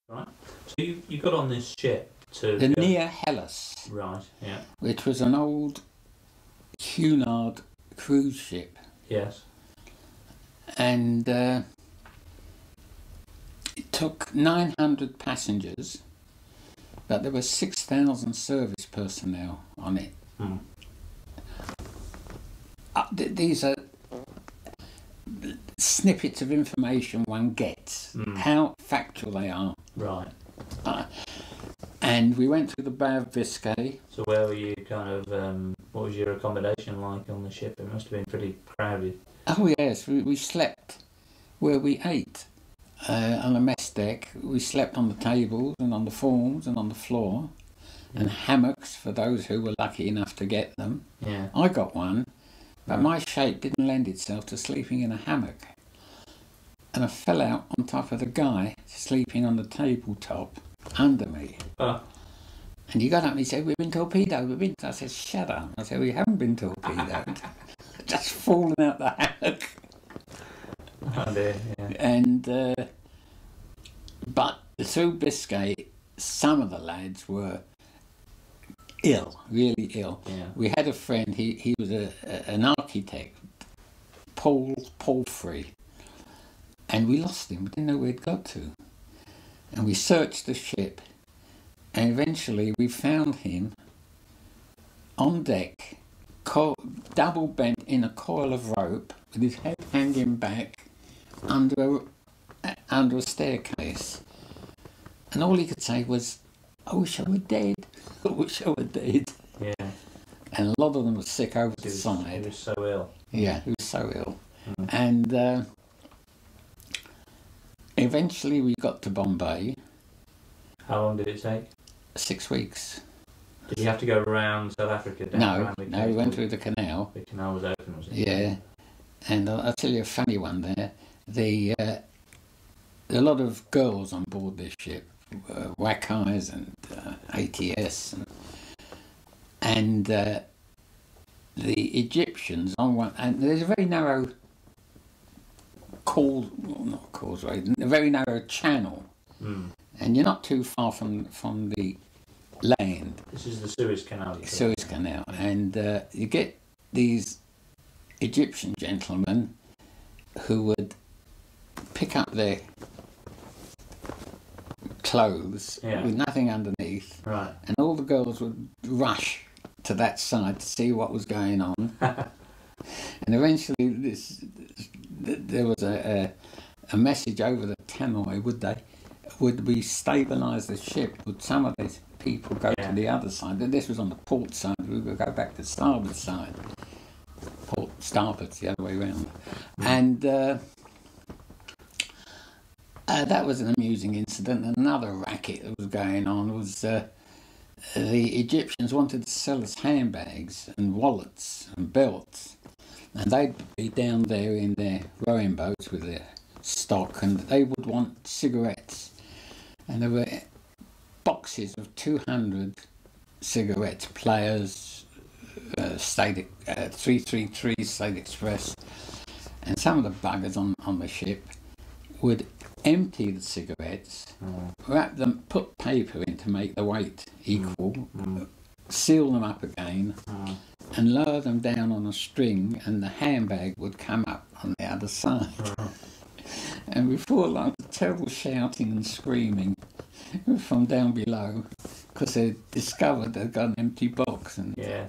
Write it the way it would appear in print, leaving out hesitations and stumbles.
Right. So you got on this ship to The go... Near Hellas. Right, yeah. Which was an old Cunard cruise ship. Yes. And it took 900 passengers, but there were 6,000 service personnel on it. Mm. These are snippets of information one gets, how factual they are. Right. And we went through the Bay of Biscay. So where were you kind of, what was your accommodation like on the ship? It must have been pretty crowded. Oh yes, we slept where we ate. On a mess deck, we slept on the tables and on the forms and on the floor, and hammocks for those who were lucky enough to get them. Yeah. I got one, but my shape didn't lend itself to sleeping in a hammock. And I fell out on top of the guy sleeping on the tabletop under me. Oh. And he got up and he said, "We've been torpedoed, I said, "Shut up." I said, "We haven't been torpedoed." Just fallen out the hammock. Oh dear, yeah. And but through Biscay, some of the lads were ill, really ill. Yeah. We had a friend. He was an architect, Paul Free, and we lost him. We didn't know where he'd got to, and we searched the ship, and eventually we found him on deck, double bent in a coil of rope, with his head hanging back under a staircase, and all he could say was, "I wish I were dead. I wish I were dead." Yeah. And a lot of them were sick over the side. He was so ill. Yeah, he was so ill. And eventually we got to Bombay. How long did it take? 6 weeks. Did you have to go around South Africa? No, we went through the canal. The canal was open, was it? Yeah. And I'll tell you a funny one there. A lot of girls on board this ship, Wackeyes and ATS, and the Egyptians on one. And there's a very narrow a very narrow channel, and you're not too far from the land. This is the Suez Canal. Suez Canal, and you get these Egyptian gentlemen who would pick up their clothes with nothing underneath, right, and all the girls would rush to that side to see what was going on. And eventually there was a message over the tannoy, would we stabilise the ship? Would some of these people go to the other side? This was on the port side, we would go back to the starboard side. Port starboard's the other way around. And that was an amusing incident. And another racket that was going on was the Egyptians wanted to sell us handbags and wallets and belts, and they'd be down there in their rowing boats with their stock, and they would want cigarettes, and there were boxes of 200 cigarettes, Players, 333 State Express, and some of the buggers on the ship would empty the cigarettes, wrap them, put paper in to make the weight equal, seal them up again, and lower them down on a string, and the handbag would come up on the other side. And before long, terrible shouting and screaming from down below, because they discovered they'd got an empty box. And yeah.